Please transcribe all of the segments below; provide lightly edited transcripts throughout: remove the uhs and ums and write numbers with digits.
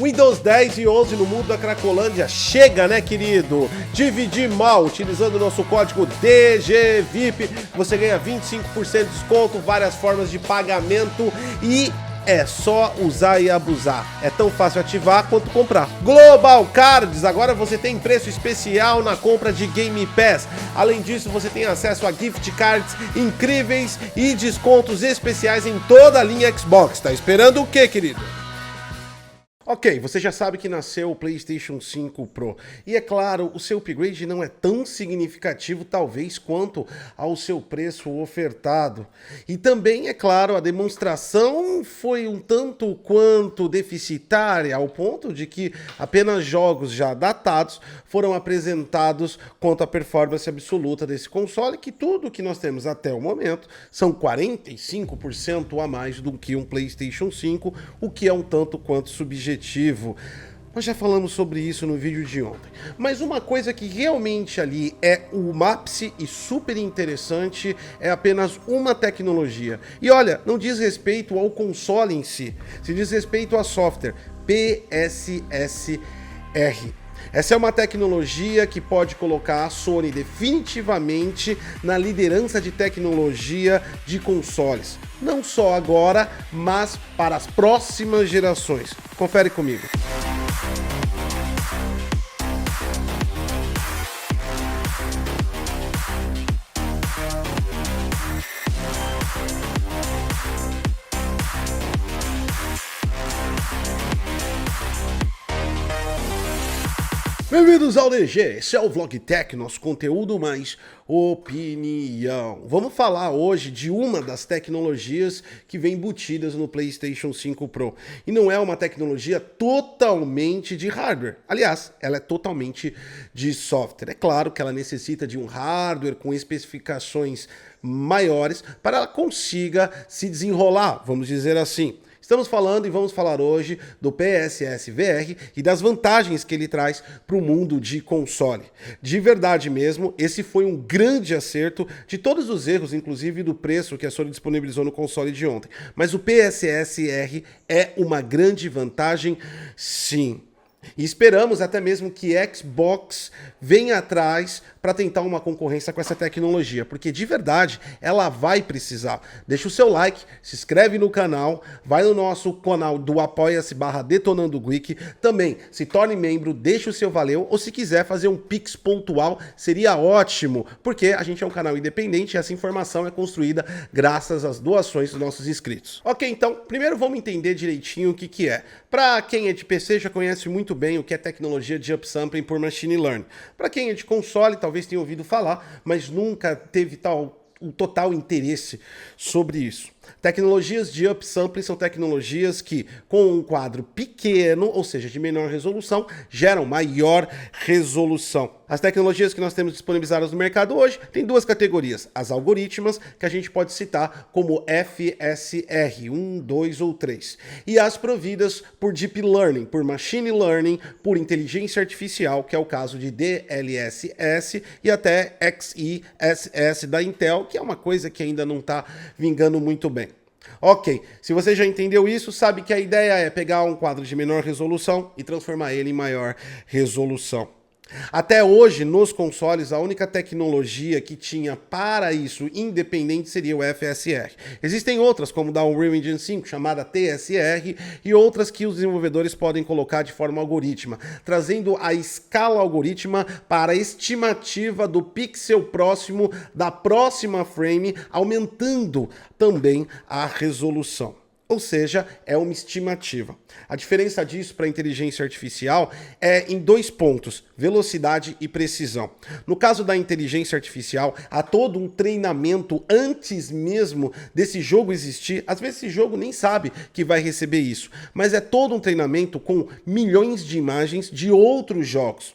Windows 10 e 11 no mundo da Cracolândia. Chega, né, querido? Dividir mal, utilizando o nosso código DGVIP, você ganha 25% de desconto, várias formas de pagamento e é só usar e abusar. É tão fácil ativar quanto comprar. Global Cards, agora você tem preço especial na compra de Game Pass. Além disso, você tem acesso a gift cards incríveis e descontos especiais em toda a linha Xbox. Tá esperando o quê, querido? Ok, você já sabe que nasceu o PlayStation 5 Pro. E é claro, o seu upgrade não é tão significativo, talvez, quanto ao seu preço ofertado. E também, é claro, a demonstração foi um tanto quanto deficitária, ao ponto de que apenas jogos já datados foram apresentados quanto à performance absoluta desse console, que tudo que nós temos até o momento são 45% a mais do que um PlayStation 5, o que é um tanto quanto subjetivo. Nós já falamos sobre isso no vídeo de ontem. Mas uma coisa que realmente ali é o ápice e super interessante é apenas uma tecnologia. E olha, não diz respeito ao console em si, se diz respeito a software, PSSR. Essa é uma tecnologia que pode colocar a Sony definitivamente na liderança de tecnologia de consoles. Não só agora, mas para as próximas gerações. Confere comigo. Bem-vindos ao DG, esse é o Vlog Tech, nosso conteúdo mais opinião. Vamos falar hoje de uma das tecnologias que vem embutidas no PlayStation 5 Pro. E não é uma tecnologia totalmente de hardware. Aliás, ela é totalmente de software. É claro que ela necessita de um hardware com especificações maiores para ela consiga se desenrolar, vamos dizer assim. Estamos falando e vamos falar hoje do PSS VR e das vantagens que ele traz para o mundo de console. De verdade mesmo, esse foi um grande acerto de todos os erros, inclusive do preço que a Sony disponibilizou no console de ontem. Mas o PSS VR é uma grande vantagem, sim. E esperamos até mesmo que Xbox venha atrás para tentar uma concorrência com essa tecnologia, porque de verdade ela vai precisar. Deixa o seu like, se inscreve no canal, vai no nosso canal do apoia-se/detonandogeek, também se torne membro, deixa o seu valeu, ou se quiser fazer um pix pontual, seria ótimo, porque a gente é um canal independente e essa informação é construída graças às doações dos nossos inscritos. Ok, então, primeiro vamos entender direitinho o que é. Para quem é de PC já conhece muito bem o que é tecnologia de upsampling por machine learning. Para quem é de console, talvez tenha ouvido falar, mas nunca teve o total interesse sobre isso. Tecnologias de upsampling são tecnologias que, com um quadro pequeno, ou seja, de menor resolução, geram maior resolução. As tecnologias que nós temos disponibilizadas no mercado hoje têm duas categorias. As algoritmas, que a gente pode citar como FSR, 1, 2 ou 3. E as providas por Deep Learning, por Machine Learning, por inteligência artificial, que é o caso de DLSS e até XeSS da Intel, que é uma coisa que ainda não está vingando muito bem. Ok, se você já entendeu isso, sabe que a ideia é pegar um quadro de menor resolução e transformar ele em maior resolução. Até hoje, nos consoles, a única tecnologia que tinha para isso independente seria o FSR. Existem outras, como da Unreal Engine 5, chamada TSR, e outras que os desenvolvedores podem colocar de forma algorítmica, trazendo a escala algorítmica para a estimativa do pixel próximo da próxima frame, aumentando também a resolução. Ou seja, é uma estimativa. A diferença disso para a inteligência artificial é em dois pontos, velocidade e precisão. No caso da inteligência artificial, há todo um treinamento antes mesmo desse jogo existir. Às vezes esse jogo nem sabe que vai receber isso, mas é todo um treinamento com milhões de imagens de outros jogos.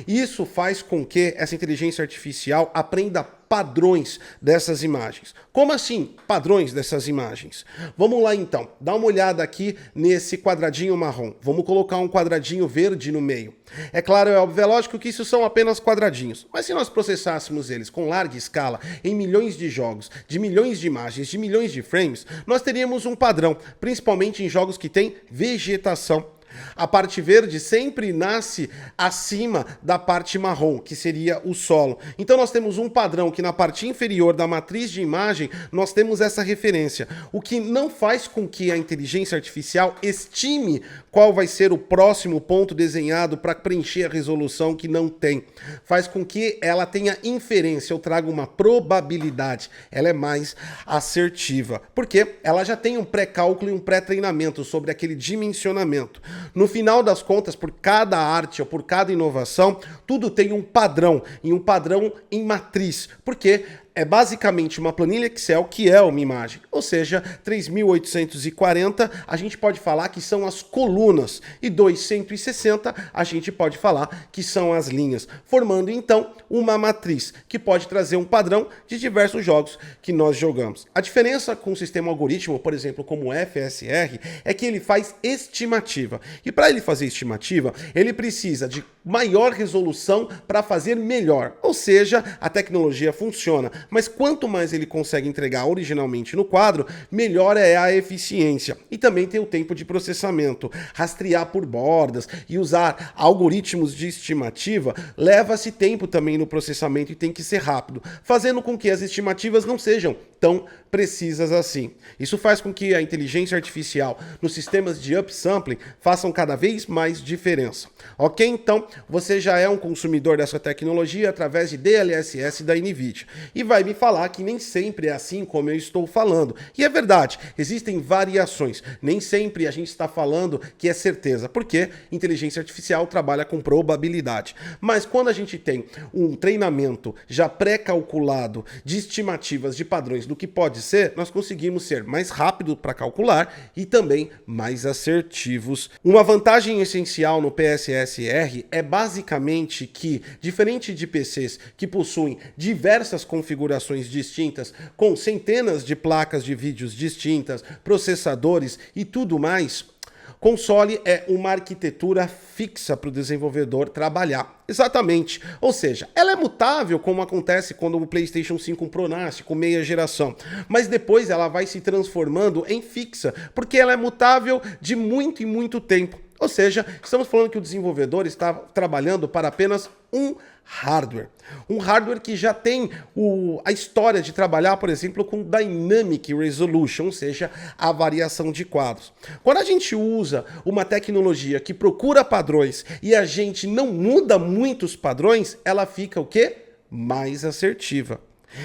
Isso faz com que essa inteligência artificial aprenda padrões dessas imagens. Como assim, padrões dessas imagens? Vamos lá então, dá uma olhada aqui nesse quadradinho marrom. Vamos colocar um quadradinho verde no meio. É claro, é óbvio, é lógico que isso são apenas quadradinhos, mas se nós processássemos eles com larga escala, em milhões de jogos, de milhões de imagens, de milhões de frames, nós teríamos um padrão, principalmente em jogos que têm vegetação. A parte verde sempre nasce acima da parte marrom, que seria o solo. Então nós temos um padrão que na parte inferior da matriz de imagem nós temos essa referência, o que não faz com que a inteligência artificial estime qual vai ser o próximo ponto desenhado para preencher a resolução que não tem. Faz com que ela tenha inferência, ou traga uma probabilidade. Ela é mais assertiva, porque ela já tem um pré-cálculo e um pré-treinamento sobre aquele dimensionamento. No final das contas, por cada arte ou por cada inovação, tudo tem um padrão, e um padrão em matriz, porque é basicamente uma planilha Excel que é uma imagem, ou seja, 3.840 a gente pode falar que são as colunas e 260 a gente pode falar que são as linhas, formando então uma matriz que pode trazer um padrão de diversos jogos que nós jogamos. A diferença com o sistema algoritmo, por exemplo, como o FSR, é que ele faz estimativa, e para ele fazer estimativa, ele precisa de maior resolução para fazer melhor, ou seja, a tecnologia funciona. Mas quanto mais ele consegue entregar originalmente no quadro, melhor é a eficiência. E também tem o tempo de processamento. Rastrear por bordas e usar algoritmos de estimativa leva-se tempo também no processamento e tem que ser rápido, fazendo com que as estimativas não sejam tão precisas assim. Isso faz com que a inteligência artificial nos sistemas de upsampling façam cada vez mais diferença. Ok? Então, você já é um consumidor dessa tecnologia através de DLSS da NVIDIA e vai me falar que nem sempre é assim como eu estou falando. E é verdade, existem variações. Nem sempre a gente está falando que é certeza, porque inteligência artificial trabalha com probabilidade. Mas quando a gente tem um treinamento já pré-calculado de estimativas de padrões do que pode ser, nós conseguimos ser mais rápido para calcular e também mais assertivos. Uma vantagem essencial no PSSR é basicamente que, diferente de PCs que possuem diversas configurações distintas, com centenas de placas de vídeos distintas, processadores e tudo mais, console é uma arquitetura fixa para o desenvolvedor trabalhar. Exatamente. Ou seja, ela é mutável, como acontece quando o PlayStation 5 Pro nasce, com meia geração. Mas depois ela vai se transformando em fixa, porque ela é mutável de muito e muito tempo. Ou seja, estamos falando que o desenvolvedor está trabalhando para apenas um hardware. Um hardware que já tem a história de trabalhar, por exemplo, com Dynamic Resolution, ou seja, a variação de quadros. Quando a gente usa uma tecnologia que procura padrões e a gente não muda muitos padrões, ela fica o quê? Mais assertiva.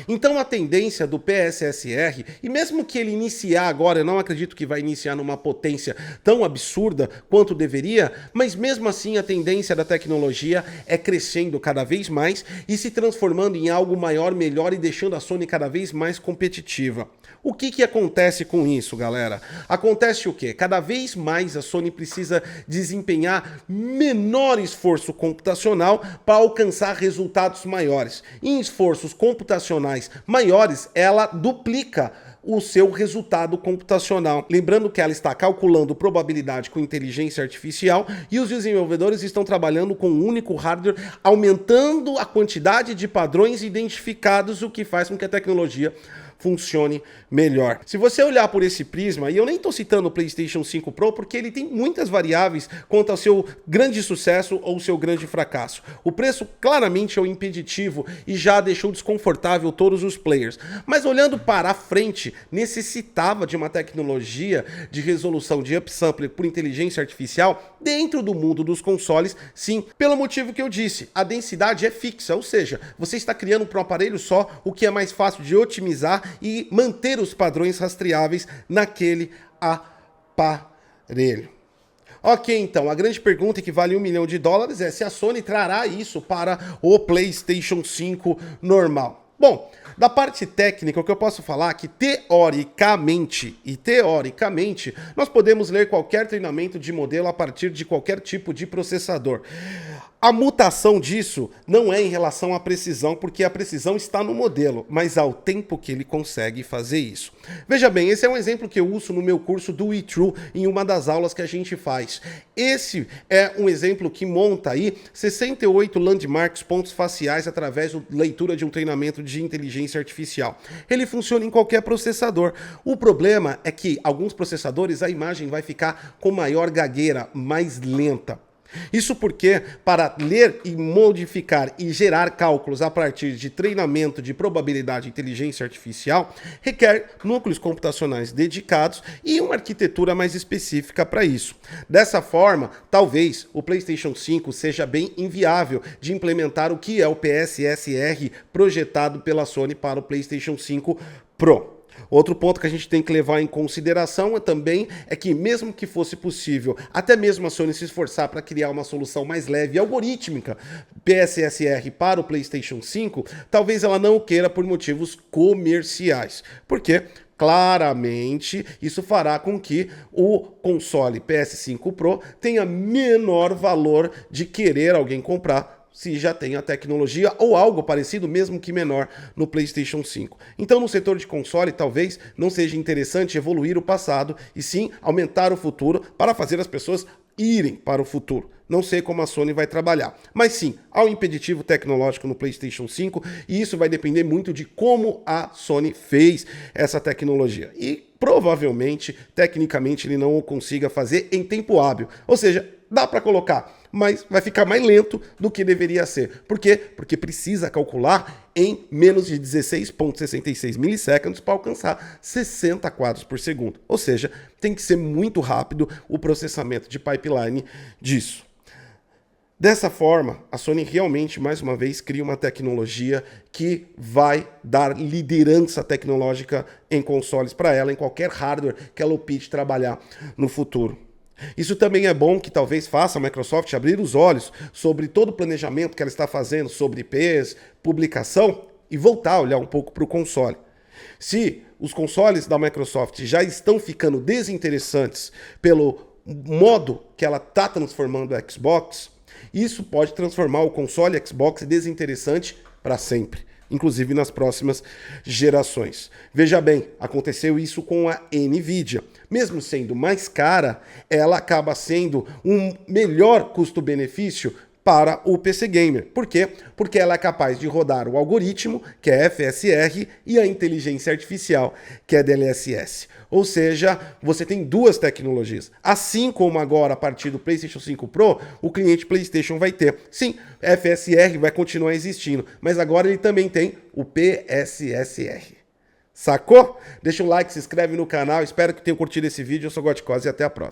Então a tendência do PSSR, e mesmo que ele iniciar agora, eu não acredito que vai iniciar numa potência tão absurda quanto deveria, mas mesmo assim a tendência da tecnologia é crescendo cada vez mais e se transformando em algo maior, melhor e deixando a Sony cada vez mais competitiva. O que acontece com isso, galera? Acontece o quê? Cada vez mais a Sony precisa desempenhar menor esforço computacional para alcançar resultados maiores. Em esforços computacionais maiores, ela duplica o seu resultado computacional. Lembrando que ela está calculando probabilidade com inteligência artificial e os desenvolvedores estão trabalhando com um único hardware, aumentando a quantidade de padrões identificados, o que faz com que a tecnologia funcione melhor. Se você olhar por esse prisma, e eu nem estou citando o PlayStation 5 Pro porque ele tem muitas variáveis quanto ao seu grande sucesso ou seu grande fracasso. O preço claramente é o impeditivo e já deixou desconfortável todos os players. Mas olhando para a frente, necessitava de uma tecnologia de resolução de upsampling por inteligência artificial dentro do mundo dos consoles, sim, pelo motivo que eu disse, a densidade é fixa, ou seja, você está criando para um aparelho só o que é mais fácil de otimizar e manter os padrões rastreáveis naquele aparelho. Ok, então, a grande pergunta que vale $1 milhão é se a Sony trará isso para o PlayStation 5 normal. Bom, da parte técnica, o que eu posso falar é que teoricamente, nós podemos ler qualquer treinamento de modelo a partir de qualquer tipo de processador. A mutação disso não é em relação à precisão, porque a precisão está no modelo, mas ao tempo que ele consegue fazer isso. Veja bem, esse é um exemplo que eu uso no meu curso do eTrue, em uma das aulas que a gente faz. Esse é um exemplo que monta aí 68 landmarks, pontos faciais, através da leitura de um treinamento de inteligência artificial. Ele funciona em qualquer processador. O problema é que alguns processadores a imagem vai ficar com maior gagueira, mais lenta. Isso porque, para ler e modificar e gerar cálculos a partir de treinamento de probabilidade de inteligência artificial, requer núcleos computacionais dedicados e uma arquitetura mais específica para isso. Dessa forma, talvez o PlayStation 5 seja bem inviável de implementar o que é o PSSR projetado pela Sony para o PlayStation 5 Pro. Outro ponto que a gente tem que levar em consideração também é que, mesmo que fosse possível, até mesmo a Sony se esforçar para criar uma solução mais leve e algorítmica PSSR para o PlayStation 5, talvez ela não o queira por motivos comerciais. Por quê? Claramente, isso fará com que o console PS5 Pro tenha menor valor de querer alguém comprar se já tem a tecnologia ou algo parecido, mesmo que menor, no PlayStation 5. Então, no setor de console, talvez não seja interessante evoluir o passado e sim aumentar o futuro para fazer as pessoas irem para o futuro. Não sei como a Sony vai trabalhar, mas sim, há um impeditivo tecnológico no PlayStation 5 e isso vai depender muito de como a Sony fez essa tecnologia. E provavelmente, tecnicamente, ele não o consiga fazer em tempo hábil. Ou seja, dá para colocar, mas vai ficar mais lento do que deveria ser. Por quê? Porque precisa calcular em menos de 16,66 milissegundos para alcançar 60 quadros por segundo. Ou seja, tem que ser muito rápido o processamento de pipeline disso. Dessa forma, a Sony realmente, mais uma vez, cria uma tecnologia que vai dar liderança tecnológica em consoles para ela, em qualquer hardware que ela opte trabalhar no futuro. Isso também é bom que talvez faça a Microsoft abrir os olhos sobre todo o planejamento que ela está fazendo sobre IPs, publicação e voltar a olhar um pouco para o console. Se os consoles da Microsoft já estão ficando desinteressantes pelo modo que ela está transformando o Xbox, isso pode transformar o console Xbox desinteressante para sempre, inclusive nas próximas gerações. Veja bem, aconteceu isso com a Nvidia. Mesmo sendo mais cara, ela acaba sendo um melhor custo-benefício para o PC Gamer. Por quê? Porque ela é capaz de rodar o algoritmo, que é FSR, e a inteligência artificial, que é DLSS. Ou seja, você tem duas tecnologias. Assim como agora, a partir do PlayStation 5 Pro, o cliente PlayStation vai ter. Sim, FSR vai continuar existindo, mas agora ele também tem o PSSR. Sacou? Deixa um like, se inscreve no canal. Espero que tenham curtido esse vídeo. Eu sou o Goticose e até a próxima.